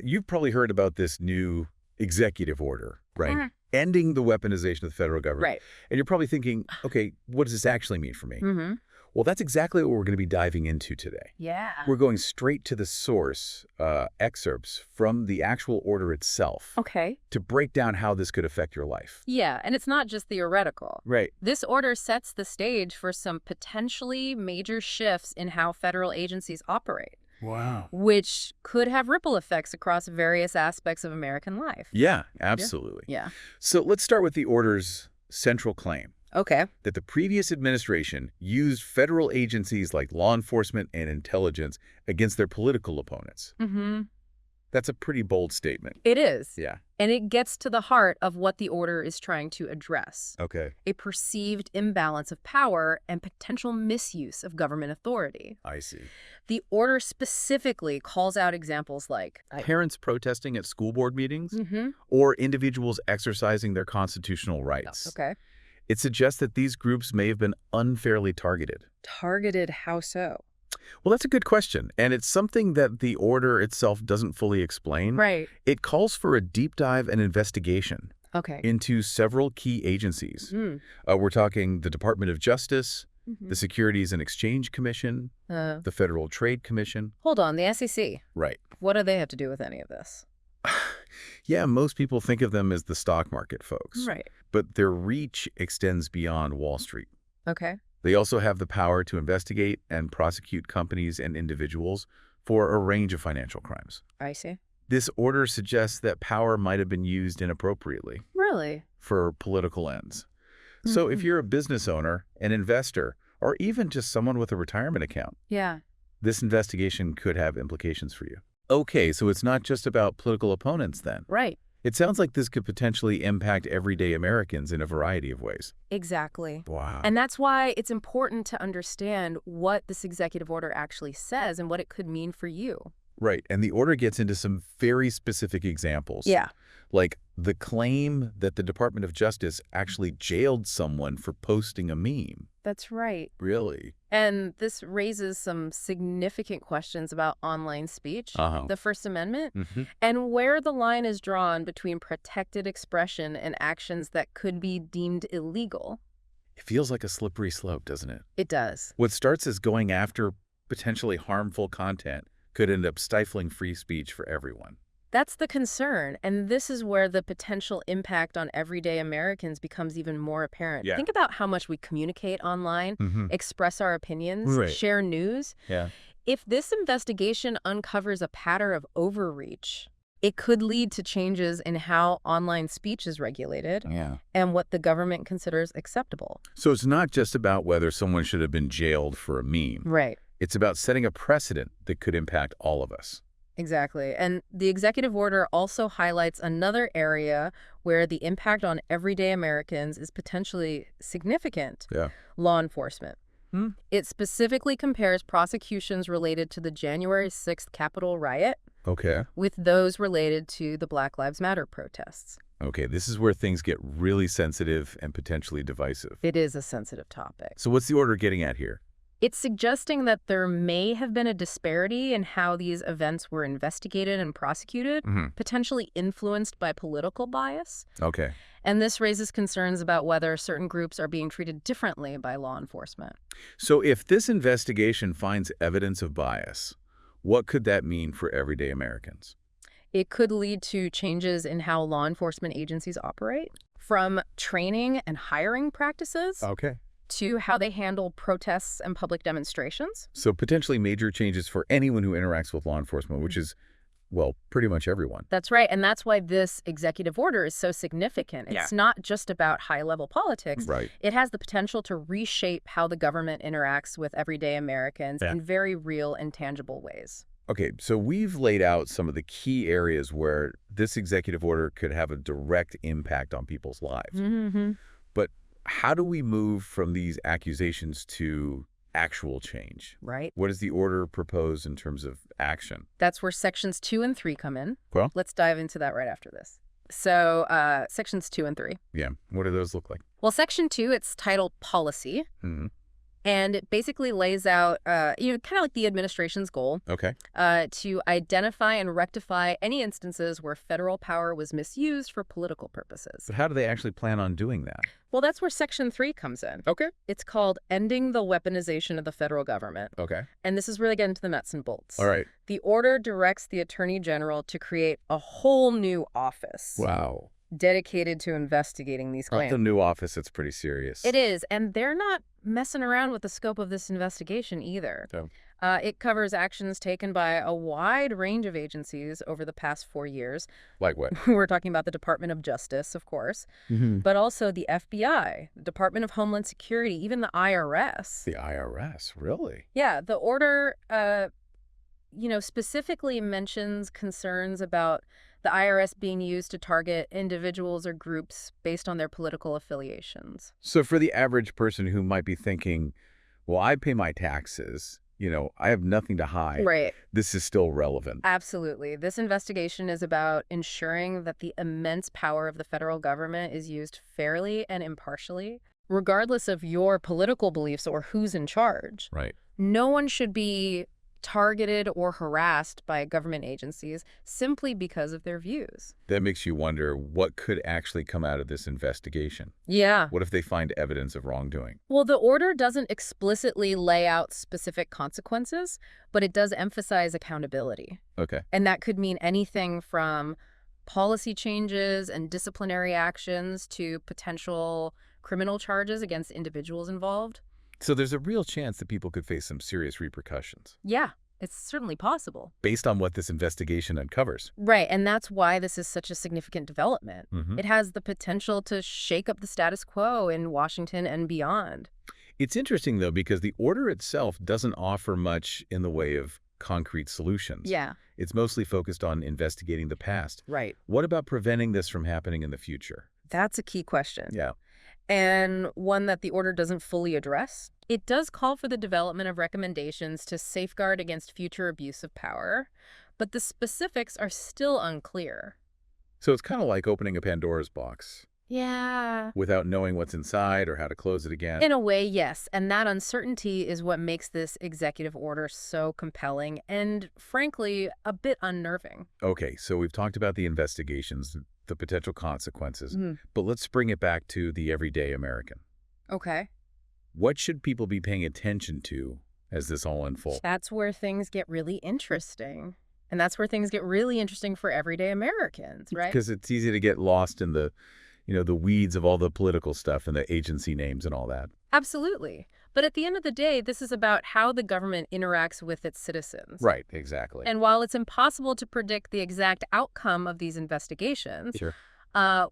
You've probably heard about this new executive order, right? Mhm. Ending the weaponization of the federal government. Right. And you're probably thinking, okay, what does this actually mean for me? Mm-hmm. Well, that's exactly what we're going to be diving into today. Yeah. We're going straight to the source, excerpts from the actual order itself Okay. to break down how this could affect your life. Yeah, and it's not just theoretical. Right. This order sets the stage for some potentially major shifts in how federal agencies operate, Wow. which could have ripple effects across various aspects of American life. Yeah, absolutely. Yeah. So let's start with the order's central claim, Okay. that the previous administration used federal agencies like law enforcement and intelligence against their political opponents. Mm-hmm. That's a pretty bold statement. It is. Yeah. And it gets to the heart of what the order is trying to address. Okay. A perceived imbalance of power and potential misuse of government authority. I see. The order specifically calls out examples like Parents protesting at school board meetings Mm-hmm. or individuals exercising their constitutional rights. Okay. It suggests that these groups may have been unfairly targeted. Targeted, how so? Well, that's a good question, and it's something that the order itself doesn't fully explain. Right. It calls for a deep dive and investigation Okay. into several key agencies. Mm. We're talking the Department of Justice, Mhm. the Securities and Exchange Commission, the Federal Trade Commission. Hold on, the SEC. Right. What do they have to do with any of this? Yeah, most people think of them as the stock market folks. Right. But their reach extends beyond Wall Street. Okay. They also have the power to investigate and prosecute companies and individuals for a range of financial crimes. I see. This order suggests that power might have been used inappropriately Really? for political ends. So if you're a business owner, an investor, or even just someone with a retirement account, Yeah. this investigation could have implications for you. Okay, so it's not just about political opponents then. Right. It sounds like this could potentially impact everyday Americans in a variety of ways. Exactly. Wow. And that's why it's important to understand what this executive order actually says and what it could mean for you. Right, and the order gets into some very specific examples. Yeah. Like the claim that the Department of Justice actually jailed someone for posting a meme. That's right. Really? And this raises some significant questions about online speech, the First Amendment, and where the line is drawn between protected expression and actions that could be deemed illegal. It feels like a slippery slope, doesn't it? It does. What starts as going after potentially harmful content could end up stifling free speech for everyone. That's the concern, and this is where the potential impact on everyday Americans becomes even more apparent. Yeah. Think about how much we communicate online, express our opinions, Right. share news. Yeah. If this investigation uncovers a pattern of overreach, it could lead to changes in how online speech is regulated Yeah. and what the government considers acceptable. So it's not just about whether someone should have been jailed for a meme. Right. It's about setting a precedent that could impact all of us. Exactly. And the executive order also highlights another area where the impact on everyday Americans is potentially significant. Yeah. Law enforcement. It specifically compares prosecutions related to the January 6th Capitol riot Okay. with those related to the Black Lives Matter protests. Okay, this is where things get really sensitive and potentially divisive. It is a sensitive topic. So what's the order getting at here? It's suggesting that there may have been a disparity in how these events were investigated and prosecuted, potentially influenced by political bias. Okay. And this raises concerns about whether certain groups are being treated differently by law enforcement. So if this investigation finds evidence of bias, what could that mean for everyday Americans? It could lead to changes in how law enforcement agencies operate, from training and hiring practices Okay. to how they handle protests and public demonstrations. So potentially major changes for anyone who interacts with law enforcement, which is, well, pretty much everyone. That's right. And that's why this executive order is so significant. It's not just about high-level politics. Right. It has the potential to reshape how the government interacts with everyday Americans in very real and tangible ways. Okay, so we've laid out some of the key areas where this executive order could have a direct impact on people's lives. But how do we move from these accusations to actual change? Right. What does the order propose in terms of action? That's where sections 2 and 3 come in. Well, Let's dive into that right after this. So sections 2 and 3. yeah, what do those look like? Well, section 2, it's titled Policy. And it basically lays out, kind of like the administration's goal, Okay. to identify and rectify any instances where federal power was misused for political purposes. But how do they actually plan on doing that? Well, that's where Section 3 comes in. Okay. It's called Ending the Weaponization of the Federal Government. Okay. And this is where they get into the nuts and bolts. All right. The order directs the Attorney General to create a whole new office. Wow. Dedicated to investigating these claims. The new office, it's pretty serious. It is, and they're not messing around with the scope of this investigation either. So. It covers actions taken by a wide range of agencies over the past 4 years. Like what? We're talking about the Department of Justice, of course, but also the FBI, the Department of Homeland Security, even the IRS. The IRS, really? Yeah, the order, specifically mentions concerns about the IRS being used to target individuals or groups based on their political affiliations. So for the average person who might be thinking, well, I pay my taxes, I have nothing to hide. Right. This is still relevant. Absolutely. This investigation is about ensuring that the immense power of the federal government is used fairly and impartially, regardless of your political beliefs or who's in charge. Right. No one should be targeted or harassed by government agencies simply because of their views. That makes you wonder what could actually come out of this investigation. Yeah. What if they find evidence of wrongdoing? Well, the order doesn't explicitly lay out specific consequences, but it does emphasize accountability. Okay. And that could mean anything from policy changes and disciplinary actions to potential criminal charges against individuals involved. So there's a real chance that people could face some serious repercussions. Yeah, it's certainly possible. Based on what this investigation uncovers. Right, and that's why this is such a significant development. Mm-hmm. It has the potential to shake up the status quo in Washington and beyond. It's interesting, though, because the order itself doesn't offer much in the way of concrete solutions. Yeah. It's mostly focused on investigating the past. Right. What about preventing this from happening in the future? That's a key question. Yeah. And one that the order doesn't fully address. It does call for the development of recommendations to safeguard against future abuse of power, but the specifics are still unclear. So it's kind of like opening a Pandora's box. Yeah. Without knowing what's inside or how to close it again. In a way, yes. And that uncertainty is what makes this executive order so compelling and, frankly, a bit unnerving. Okay, so we've talked about the investigations, the potential consequences, but let's bring it back to the everyday American. Okay. What should people be paying attention to as this all unfolds? That's where things get really interesting. And that's where things get really interesting for everyday Americans, right? Because it's easy to get lost in the weeds of all the political stuff and the agency names and all that. Absolutely. But at the end of the day, this is about how the government interacts with its citizens. Right, exactly. And while it's impossible to predict the exact outcome of these investigations, Sure.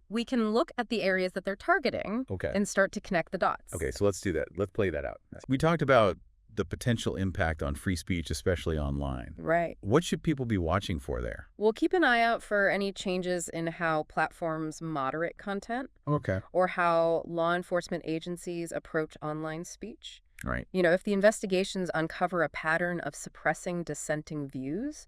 We can look at the areas that they're targeting and start to connect the dots. Okay, so let's do that. Let's play that out. We talked about the potential impact on free speech, especially online. Right. What should people be watching for there? We'll keep an eye out for any changes in how platforms moderate content. Okay. Or how law enforcement agencies approach online speech. Right. If the investigations uncover a pattern of suppressing dissenting views,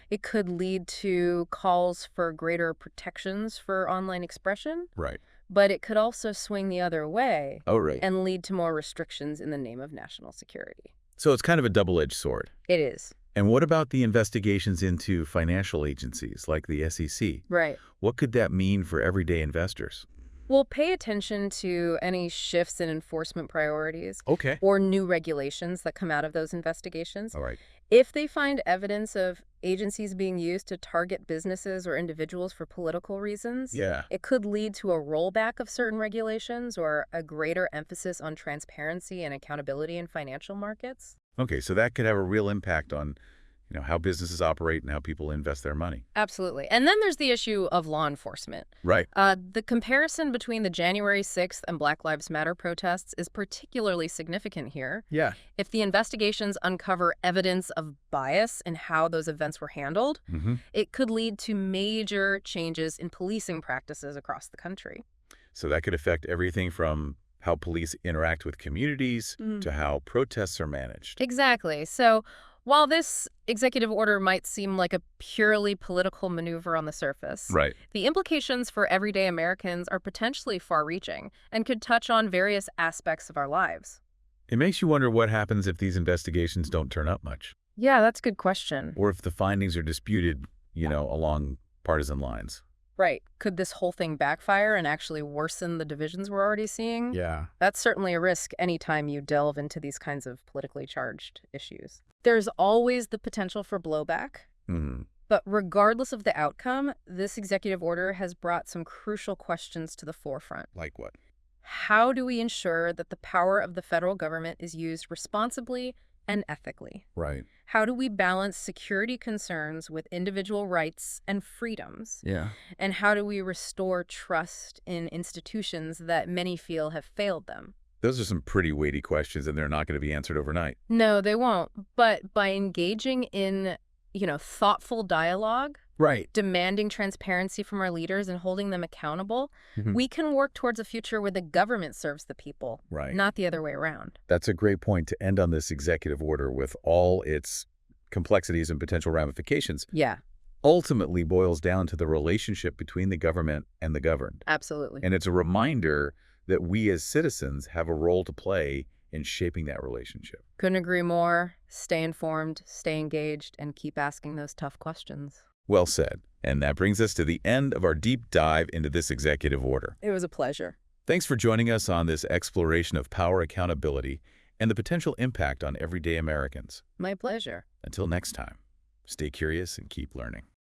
it could lead to calls for greater protections for online expression. Right. But it could also swing the other way. Oh, right. And lead to more restrictions in the name of national security. So it's kind of a double-edged sword. It is. And what about the investigations into financial agencies like the SEC? Right. What could that mean for everyday investors? Well, pay attention to any shifts in enforcement priorities. Okay. Or new regulations that come out of those investigations. All right. If they find evidence of agencies being used to target businesses or individuals for political reasons, it could lead to a rollback of certain regulations or a greater emphasis on transparency and accountability in financial markets. Okay, so that could have a real impact on how businesses operate and how people invest their money. Absolutely. And then there's the issue of law enforcement. Right. The comparison between the January 6th and Black Lives Matter protests is particularly significant here. Yeah. If the investigations uncover evidence of bias in how those events were handled, it could lead to major changes in policing practices across the country. So that could affect everything from how police interact with communities to how protests are managed. Exactly. So while this executive order might seem like a purely political maneuver on the surface, the implications for everyday Americans are potentially far-reaching and could touch on various aspects of our lives. It makes you wonder what happens if these investigations don't turn up much, Yeah, that's a good question. or if the findings are disputed, along partisan lines. Right. Could this whole thing backfire and actually worsen the divisions we're already seeing? Yeah. That's certainly a risk anytime you delve into these kinds of politically charged issues. There's always the potential for blowback. Hmm. But regardless of the outcome, this executive order has brought some crucial questions to the forefront. Like what? How do we ensure that the power of the federal government is used responsibly and ethically? Right. How do we balance security concerns with individual rights and freedoms? Yeah. And how do we restore trust in institutions that many feel have failed them? Those are some pretty weighty questions, and they're not going to be answered overnight. No, they won't. But by engaging in, thoughtful dialogue, Right. demanding transparency from our leaders and holding them accountable, Mhm. we can work towards a future where the government serves the people, Right. not the other way around. That's a great point to end on this executive order with all its complexities and potential ramifications. Yeah, Ultimately boils down to the relationship between the government and the governed. absolutely. And it's a reminder that we as citizens have a role to play in shaping that relationship. Couldn't agree more. Stay informed, stay engaged, and keep asking those tough questions. Well said. And that brings us to the end of our deep dive into this executive order. It was a pleasure. Thanks for joining us on this exploration of power accountability and the potential impact on everyday Americans. My pleasure. Until next time, stay curious and keep learning.